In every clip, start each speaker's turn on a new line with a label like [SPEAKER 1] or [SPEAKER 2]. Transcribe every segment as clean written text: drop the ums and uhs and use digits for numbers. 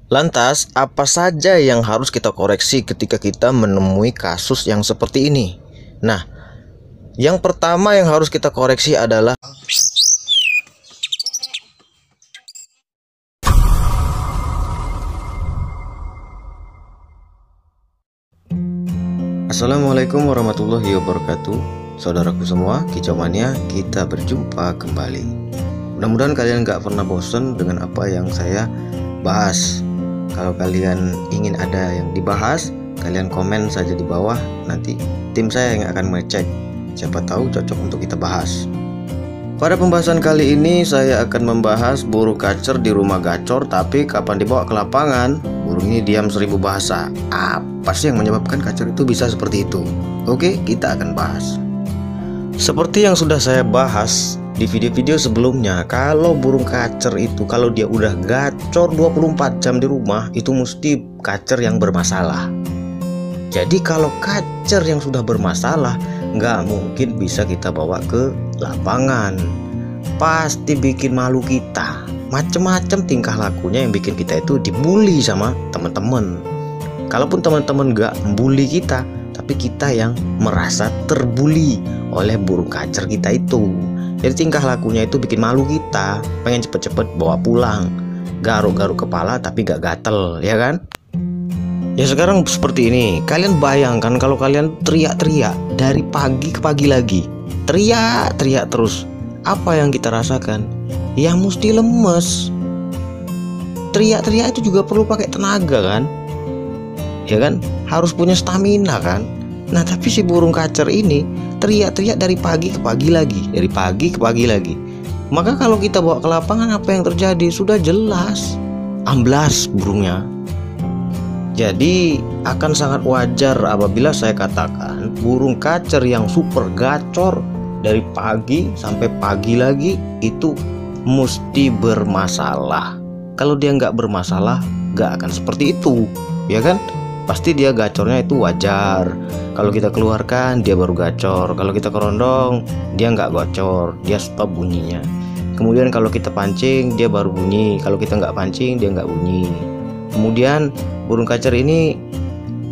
[SPEAKER 1] Lantas, apa saja yang harus kita koreksi ketika kita menemui kasus yang seperti ini? Nah, yang pertama yang harus kita koreksi adalah Assalamualaikum warahmatullahi wabarakatuh. Saudaraku semua, Kicau Mania, kita berjumpa kembali. Mudah-mudahan kalian gak pernah bosan dengan apa yang saya bahas. Kalau kalian ingin ada yang dibahas, kalian komen saja di bawah. Nanti tim saya yang akan mengecek, siapa tahu cocok untuk kita bahas. Pada pembahasan kali ini saya akan membahas burung kacer di rumah gacor, tapi kapan dibawa ke lapangan burung ini diam 1000 bahasa. Apa sih yang menyebabkan kacer itu bisa seperti itu? Oke, kita akan bahas. Seperti yang sudah saya bahas di video-video sebelumnya, kalau burung kacer itu kalau dia udah gacor 24 jam di rumah, itu mesti kacer yang bermasalah. Jadi kalau kacer yang sudah bermasalah, nggak mungkin bisa kita bawa ke lapangan. Pasti bikin malu kita. Macem-macem tingkah lakunya yang bikin kita itu dibully sama teman-teman. Kalaupun teman-teman nggak membuli kita, tapi kita yang merasa terbuli oleh burung kacer kita itu. Jadi tingkah lakunya itu bikin malu kita, pengen cepet-cepet bawa pulang, garuk-garuk kepala tapi gak gatel, ya kan? Ya sekarang seperti ini, kalian bayangkan kalau kalian teriak-teriak dari pagi ke pagi lagi, teriak-teriak terus, apa yang kita rasakan? Ya mesti lemes. Teriak-teriak itu juga perlu pakai tenaga kan? Ya kan? Harus punya stamina kan? Nah tapi si burung kacer ini teriak-teriak dari pagi ke pagi lagi, dari pagi ke pagi lagi. Maka kalau kita bawa ke lapangan, apa yang terjadi? Sudah jelas amblas burungnya. Jadi akan sangat wajar apabila saya katakan burung kacer yang super gacor dari pagi sampai pagi lagi itu mesti bermasalah. Kalau dia nggak bermasalah, nggak akan seperti itu, ya kan? Pasti dia gacornya itu wajar. Kalau kita keluarkan dia baru gacor. Kalau kita kerondong dia nggak gacor, dia stop bunyinya. Kemudian kalau kita pancing dia baru bunyi. Kalau kita nggak pancing dia nggak bunyi. Kemudian burung kacer ini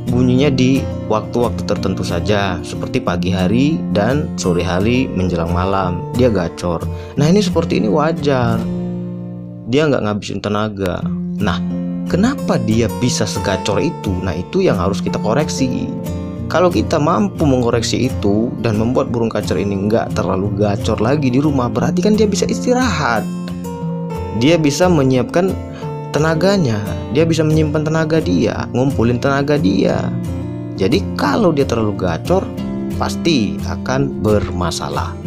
[SPEAKER 1] bunyinya di waktu-waktu tertentu saja, seperti pagi hari dan sore hari menjelang malam dia gacor. Nah ini seperti ini wajar. Dia nggak ngabisin tenaga. Nah kenapa dia bisa segacor itu? Nah itu yang harus kita koreksi. Kalau kita mampu mengoreksi itu dan membuat burung kacer ini nggak terlalu gacor lagi di rumah, berarti kan dia bisa istirahat. Dia bisa menyiapkan tenaganya, dia bisa menyimpan tenaga dia, ngumpulin tenaga dia. Jadi kalau dia terlalu gacor, pasti akan bermasalah.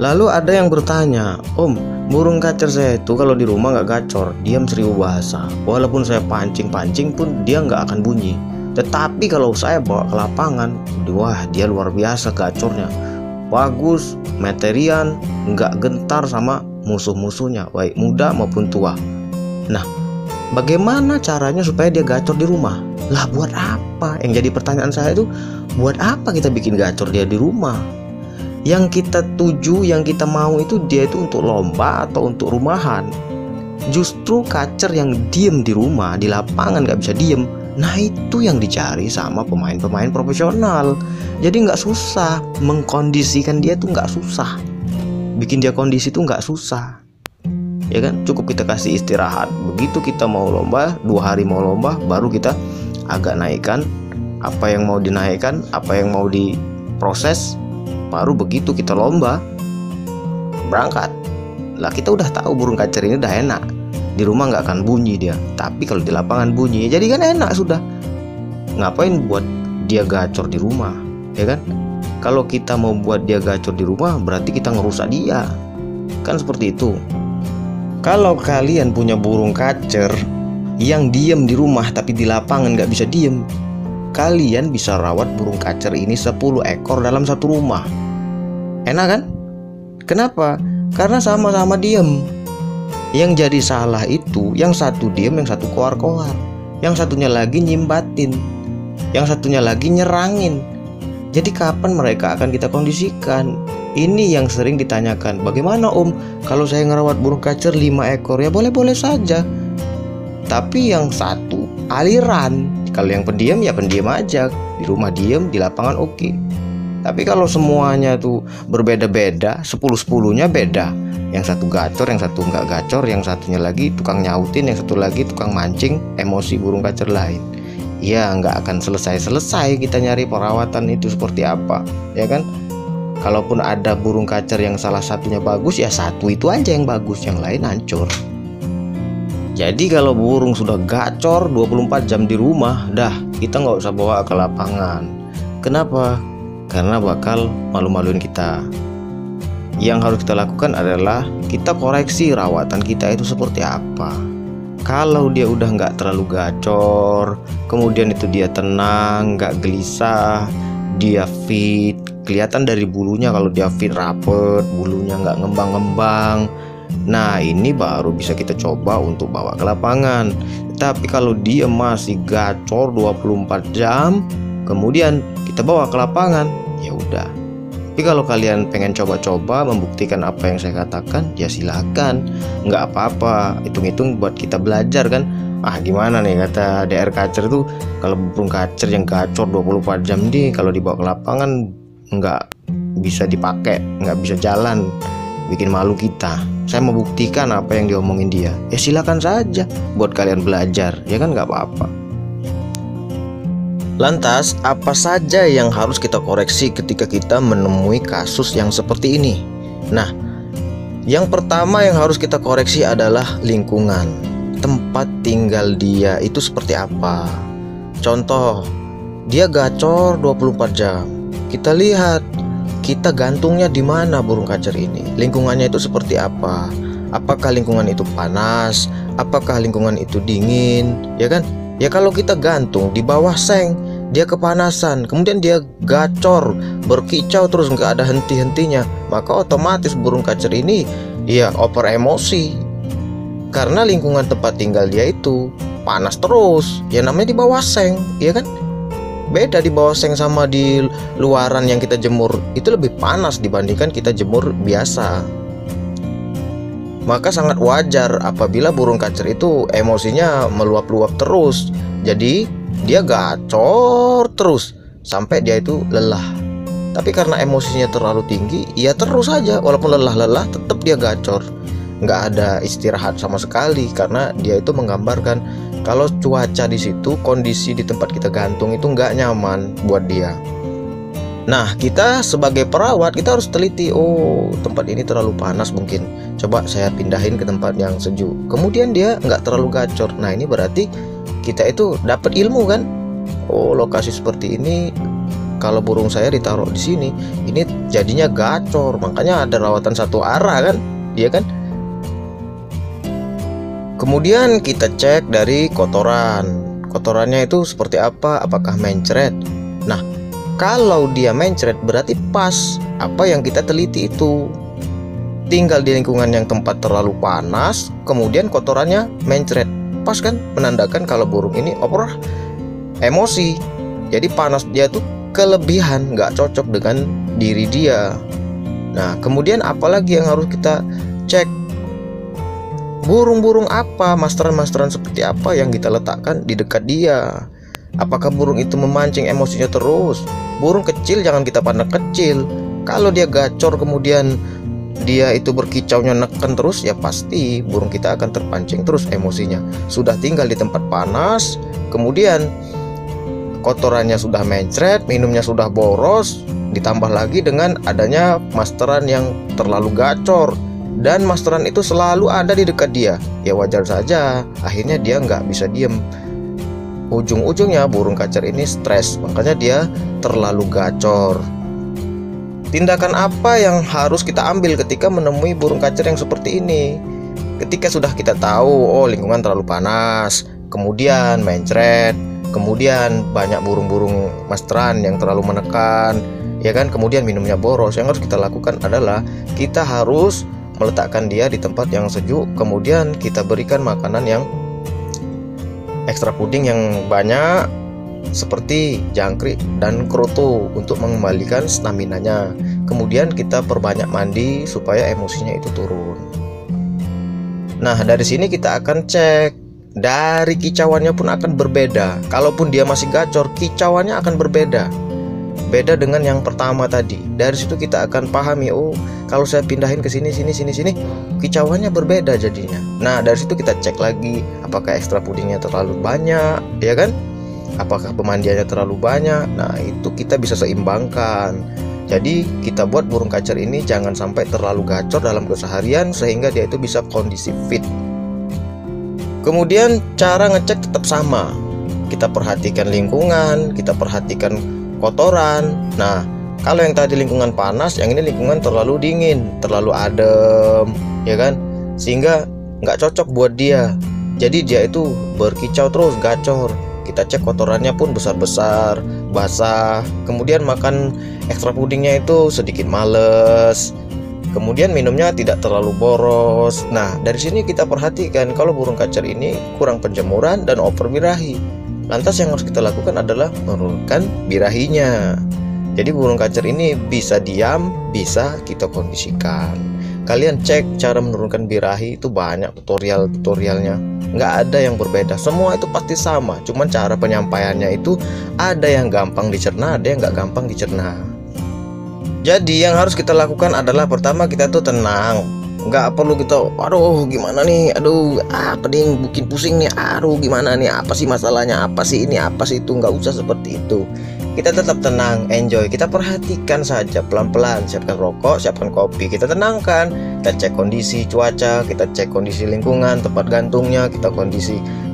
[SPEAKER 1] Lalu ada yang bertanya, Om, burung kacer saya itu kalau di rumah nggak gacor, diam 1000 bahasa. Walaupun saya pancing-pancing pun dia nggak akan bunyi. Tetapi kalau saya bawa ke lapangan, wah dia luar biasa gacornya. Bagus, meterian, nggak gentar sama musuh-musuhnya, baik muda maupun tua. Nah, bagaimana caranya supaya dia gacor di rumah? Lah buat apa? Yang jadi pertanyaan saya itu, buat apa kita bikin gacor dia di rumah? Yang kita tuju, yang kita mau itu dia itu untuk lomba atau untuk rumahan. Justru kacer yang diem di rumah, di lapangan gak bisa diem, nah itu yang dicari sama pemain-pemain profesional. Jadi gak susah, mengkondisikan dia tuh gak susah, bikin dia kondisi tuh gak susah, ya kan? Cukup kita kasih istirahat. Begitu kita mau lomba, 2 hari mau lomba, baru kita agak naikkan apa yang mau dinaikkan, apa yang mau diproses. Baru begitu kita lomba, berangkat. Lah kita udah tahu burung kacer ini udah enak. Di rumah nggak akan bunyi dia. Tapi kalau di lapangan bunyi, jadi kan enak sudah. Ngapain buat dia gacor di rumah, ya kan? Kalau kita mau buat dia gacor di rumah, berarti kita ngerusak dia. Kan seperti itu. Kalau kalian punya burung kacer yang diem di rumah tapi di lapangan nggak bisa diem, kalian bisa rawat burung kacer ini 10 ekor dalam satu rumah. Enak kan? Kenapa? Karena sama-sama diem. Yang jadi salah itu yang satu diem, yang satu koar-koar, yang satunya lagi nyimbatin, yang satunya lagi nyerangin. Jadi kapan mereka akan kita kondisikan? Ini yang sering ditanyakan. Bagaimana Om kalau saya ngerawat burung kacer 5 ekor? Ya boleh-boleh saja. Tapi yang satu aliran. Kalau yang pendiam ya pendiam aja, di rumah diem, di lapangan oke. Tapi kalau semuanya tuh berbeda-beda, 10-10-nya beda. Yang satu gacor, yang satu nggak gacor, yang satunya lagi tukang nyautin, yang satu lagi tukang mancing emosi burung kacer lain. Ya nggak akan selesai-selesai kita nyari perawatan itu seperti apa, ya kan? Kalaupun ada burung kacer yang salah satunya bagus, ya satu itu aja yang bagus, yang lain hancur. Jadi kalau burung sudah gacor 24 jam di rumah, dah kita nggak usah bawa ke lapangan. Kenapa? Karena bakal malu-maluin kita. Yang harus kita lakukan adalah kita koreksi rawatan kita itu seperti apa. Kalau dia udah nggak terlalu gacor, kemudian itu dia tenang, nggak gelisah, dia fit, kelihatan dari bulunya kalau dia fit rapet, bulunya nggak ngembang-ngembang. Nah ini baru bisa kita coba untuk bawa ke lapangan. Tapi kalau dia masih gacor 24 jam, kemudian kita bawa ke lapangan, ya udah. Tapi kalau kalian pengen coba-coba membuktikan apa yang saya katakan, ya silakan, nggak apa-apa. Hitung-hitung buat kita belajar kan. Gimana nih kata DR Kacer tuh, kalau burung kacer yang gacor 24 jam nih, kalau dibawa ke lapangan nggak bisa dipakai, nggak bisa jalan, bikin malu kita. Saya mau buktikan apa yang diomongin dia, ya silakan saja buat kalian belajar, ya kan nggak apa-apa. Lantas apa saja yang harus kita koreksi ketika kita menemui kasus yang seperti ini? Nah, yang pertama yang harus kita koreksi adalah lingkungan. Tempat tinggal dia itu seperti apa? Contoh, dia gacor 24 jam. Kita lihat, kita gantungnya di mana burung kacer ini? Lingkungannya itu seperti apa? Apakah lingkungan itu panas? Apakah lingkungan itu dingin? Ya kan? Ya kalau kita gantung di bawah seng, dia kepanasan, kemudian dia gacor, berkicau terus nggak ada henti-hentinya, maka otomatis burung kacer ini ya over emosi. Karena lingkungan tempat tinggal dia itu panas terus, ya namanya di bawah seng, ya kan? Beda di bawah seng sama di luaran yang kita jemur, itu lebih panas dibandingkan kita jemur biasa. Maka sangat wajar apabila burung kacer itu emosinya meluap-luap terus. Jadi dia gacor terus sampai dia itu lelah. Tapi karena emosinya terlalu tinggi, ya terus saja walaupun lelah-lelah tetap dia gacor. Nggak ada istirahat sama sekali, karena dia itu menggambarkan kalau cuaca di situ, kondisi di tempat kita gantung itu nggak nyaman buat dia. Nah, kita sebagai perawat kita harus teliti. Oh, tempat ini terlalu panas mungkin. Coba saya pindahin ke tempat yang sejuk. Kemudian dia nggak terlalu gacor. Nah, ini berarti kita itu dapat ilmu kan? Oh, lokasi seperti ini kalau burung saya ditaruh di sini, ini jadinya gacor. Makanya ada rawatan satu arah kan? Iya kan? Kemudian kita cek dari kotoran. Kotorannya itu seperti apa? Apakah mencret? Nah, kalau dia mencret berarti pas apa yang kita teliti itu. Tinggal di lingkungan yang tempat terlalu panas, kemudian kotorannya mencret. Pas kan, menandakan kalau burung ini over emosi. Jadi panas dia tuh kelebihan, nggak cocok dengan diri dia. Nah, kemudian apalagi yang harus kita cek? Burung-burung apa, masteran-masteran seperti apa yang kita letakkan di dekat dia. Apakah burung itu memancing emosinya terus? Burung kecil jangan kita pandang kecil. Kalau dia gacor kemudian dia itu berkicaunya neken terus, ya pasti burung kita akan terpancing terus emosinya. Sudah tinggal di tempat panas, kemudian kotorannya sudah mencret, minumnya sudah boros, ditambah lagi dengan adanya masteran yang terlalu gacor, dan masteran itu selalu ada di dekat dia. Ya wajar saja, akhirnya dia nggak bisa diem. Ujung-ujungnya burung kacer ini stres, makanya dia terlalu gacor. Tindakan apa yang harus kita ambil ketika menemui burung kacer yang seperti ini? Ketika sudah kita tahu, oh lingkungan terlalu panas, kemudian mencret, kemudian banyak burung-burung masteran yang terlalu menekan, ya kan? Kemudian minumnya boros. Yang harus kita lakukan adalah kita harus meletakkan dia di tempat yang sejuk, kemudian kita berikan makanan yang ekstra puding yang banyak seperti jangkrik dan kroto untuk mengembalikan staminanya. Kemudian kita perbanyak mandi supaya emosinya itu turun. Nah, dari sini kita akan cek dari kicauannya pun akan berbeda. Kalaupun dia masih gacor, kicauannya akan berbeda. Beda dengan yang pertama tadi. Dari situ kita akan pahami, oh kalau saya pindahin ke sini, kicauannya berbeda jadinya. Nah dari situ kita cek lagi, apakah ekstra pudingnya terlalu banyak, ya kan? Apakah pemandiannya terlalu banyak? Nah itu kita bisa seimbangkan. Jadi kita buat burung kacer ini jangan sampai terlalu gacor dalam keseharian sehingga dia itu bisa kondisi fit. Kemudian cara ngecek tetap sama. Kita perhatikan lingkungan, kita perhatikan kotoran. Nah kalau yang tadi lingkungan panas, yang ini lingkungan terlalu dingin, terlalu adem, ya kan? Sehingga nggak cocok buat dia. Jadi dia itu berkicau terus, gacor. Kita cek kotorannya pun besar-besar, basah. Kemudian makan ekstra pudingnya itu sedikit males. Kemudian minumnya tidak terlalu boros. Nah dari sini kita perhatikan kalau burung kacer ini kurang penjemuran dan over birahi. Lantas yang harus kita lakukan adalah menurunkan birahinya. Jadi burung kacer ini bisa diam, bisa kita kondisikan. Kalian cek cara menurunkan birahi itu banyak tutorialnya. Nggak ada yang berbeda, semua itu pasti sama. Cuman cara penyampaiannya itu ada yang gampang dicerna, ada yang nggak gampang dicerna. Jadi yang harus kita lakukan adalah pertama kita tuh tenang. Nggak perlu kita, aduh gimana nih, aduh pening, bikin pusing nih, aduh gimana nih, apa sih masalahnya, apa sih ini, apa sih itu. Nggak usah seperti itu. Kita tetap tenang, enjoy. Kita perhatikan saja pelan-pelan. Siapkan rokok, siapkan kopi. Kita tenangkan. Kita cek kondisi cuaca, kita cek kondisi lingkungan, tempat gantungnya, kita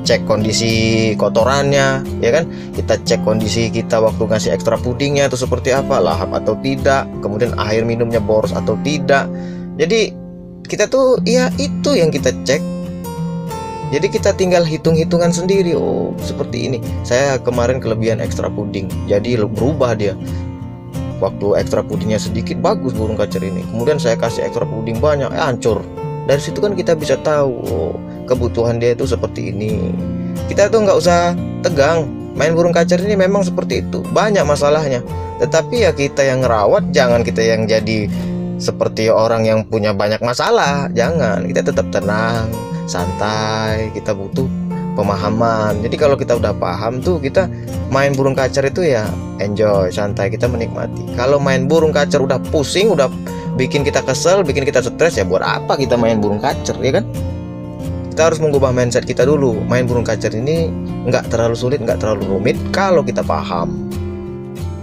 [SPEAKER 1] cek kondisi kotorannya, ya kan? Kita cek kondisi kita waktu ngasih ekstra pudingnya itu seperti apa, lahap atau tidak. Kemudian air minumnya boros atau tidak. Jadi kita tuh ya itu yang kita cek. Jadi kita tinggal hitung-hitungan sendiri. Oh seperti ini, saya kemarin kelebihan ekstra puding, jadi berubah dia. Waktu ekstra pudingnya sedikit, bagus burung kacer ini. Kemudian saya kasih ekstra puding banyak, hancur. Dari situ kan kita bisa tahu, oh, kebutuhan dia itu seperti ini. Kita tuh nggak usah tegang. Main burung kacer ini memang seperti itu, banyak masalahnya. Tetapi ya kita yang ngerawat, jangan kita yang jadi seperti orang yang punya banyak masalah. Jangan, kita tetap tenang, santai. Kita butuh pemahaman. Jadi kalau kita udah paham tuh, kita main burung kacer itu ya enjoy, santai, kita menikmati. Kalau main burung kacer udah pusing, udah bikin kita kesel, bikin kita stres, ya buat apa kita main burung kacer, ya kan? Kita harus mengubah mindset kita dulu. Main burung kacer ini nggak terlalu sulit, nggak terlalu rumit kalau kita paham.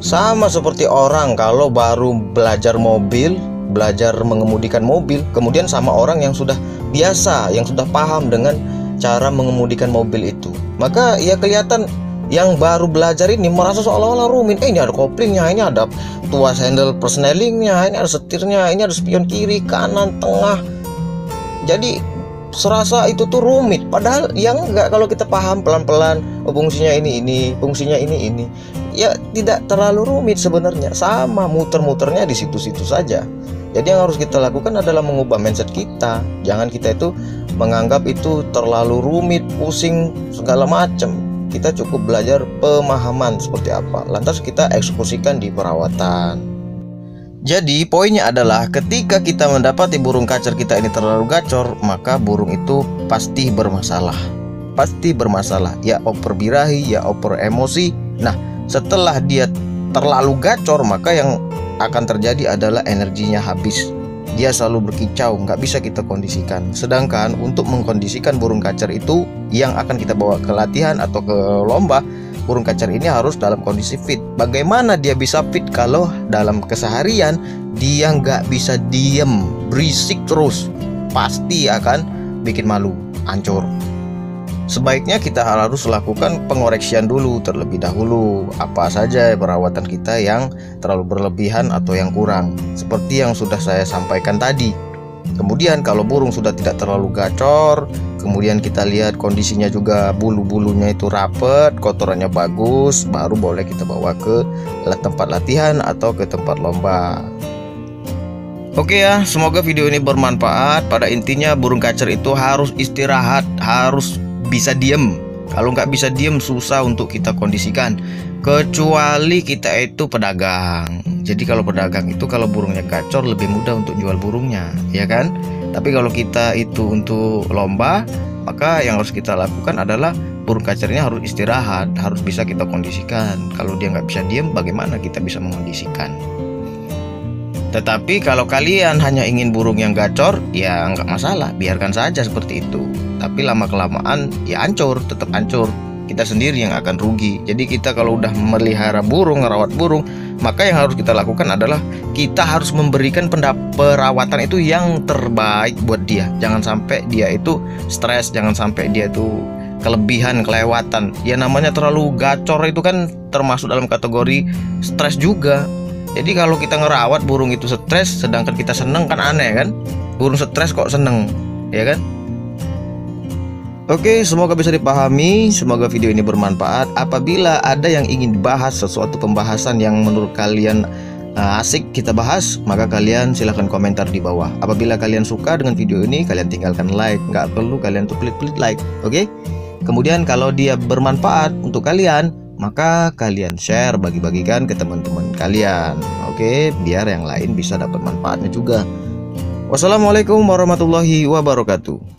[SPEAKER 1] Sama seperti orang kalau baru belajar mobil, belajar mengemudikan mobil, kemudian sama orang yang sudah biasa, yang sudah paham dengan cara mengemudikan mobil itu, maka ya kelihatan yang baru belajar ini merasa seolah-olah rumit. Ini ada koplingnya, ini ada tuas handle persnelingnya, ini ada setirnya, ini ada spion kiri, kanan, tengah. Jadi serasa itu tuh rumit, padahal yang enggak. Kalau kita paham pelan-pelan, oh, fungsinya ini, fungsinya ini, ya tidak terlalu rumit sebenarnya. Sama muter-muternya di situ-situ saja. Jadi yang harus kita lakukan adalah mengubah mindset kita. Jangan kita itu menganggap itu terlalu rumit, pusing, segala macam. Kita cukup belajar pemahaman seperti apa, lantas kita eksekusikan di perawatan. Jadi poinnya adalah ketika kita mendapati burung kacer kita ini terlalu gacor, maka burung itu pasti bermasalah. Pasti bermasalah, ya over birahi, ya over emosi. Nah setelah dia terlalu gacor, maka yang akan terjadi adalah energinya habis. Dia selalu berkicau, nggak bisa kita kondisikan. Sedangkan untuk mengkondisikan burung kacer itu yang akan kita bawa ke latihan atau ke lomba, burung kacer ini harus dalam kondisi fit. Bagaimana dia bisa fit kalau dalam keseharian dia nggak bisa diem, berisik terus? Pasti akan bikin malu, hancur. Sebaiknya kita harus lakukan pengoreksian dulu terlebih dahulu. Apa saja perawatan kita yang terlalu berlebihan atau yang kurang, seperti yang sudah saya sampaikan tadi. Kemudian kalau burung sudah tidak terlalu gacor, kemudian kita lihat kondisinya juga bulu-bulunya itu rapet, kotorannya bagus, baru boleh kita bawa ke tempat latihan atau ke tempat lomba. Oke ya, semoga video ini bermanfaat. Pada intinya burung kacer itu harus istirahat, harus bisa diem. Kalau nggak bisa diem, susah untuk kita kondisikan. Kecuali kita itu pedagang. Jadi kalau pedagang itu kalau burungnya gacor lebih mudah untuk jual burungnya, ya kan? Tapi kalau kita itu untuk lomba, maka yang harus kita lakukan adalah burung kacer ini harus istirahat, harus bisa kita kondisikan. Kalau dia nggak bisa diam, bagaimana kita bisa mengondisikan? Tetapi kalau kalian hanya ingin burung yang gacor, ya nggak masalah, biarkan saja seperti itu. Tapi lama-kelamaan ya hancur, tetap hancur. Kita sendiri yang akan rugi. Jadi kita kalau udah memelihara burung, merawat burung, maka yang harus kita lakukan adalah kita harus memberikan perawatan itu yang terbaik buat dia. Jangan sampai dia itu stres, jangan sampai dia itu kelebihan, kelewatan. Ya namanya terlalu gacor itu kan termasuk dalam kategori stres juga. Jadi kalau kita ngerawat burung itu stres, sedangkan kita seneng, kan aneh kan? Burung stres kok seneng, ya kan? Oke, semoga bisa dipahami, semoga video ini bermanfaat. Apabila ada yang ingin dibahas, sesuatu pembahasan yang menurut kalian asik kita bahas, maka kalian silahkan komentar di bawah. Apabila kalian suka dengan video ini, kalian tinggalkan like, nggak perlu kalian tuh pelit-pelit like, oke? Kemudian kalau dia bermanfaat untuk kalian, maka kalian share, bagi-bagikan ke teman-teman kalian, oke? Biar yang lain bisa dapat manfaatnya juga. Wassalamualaikum warahmatullahi wabarakatuh.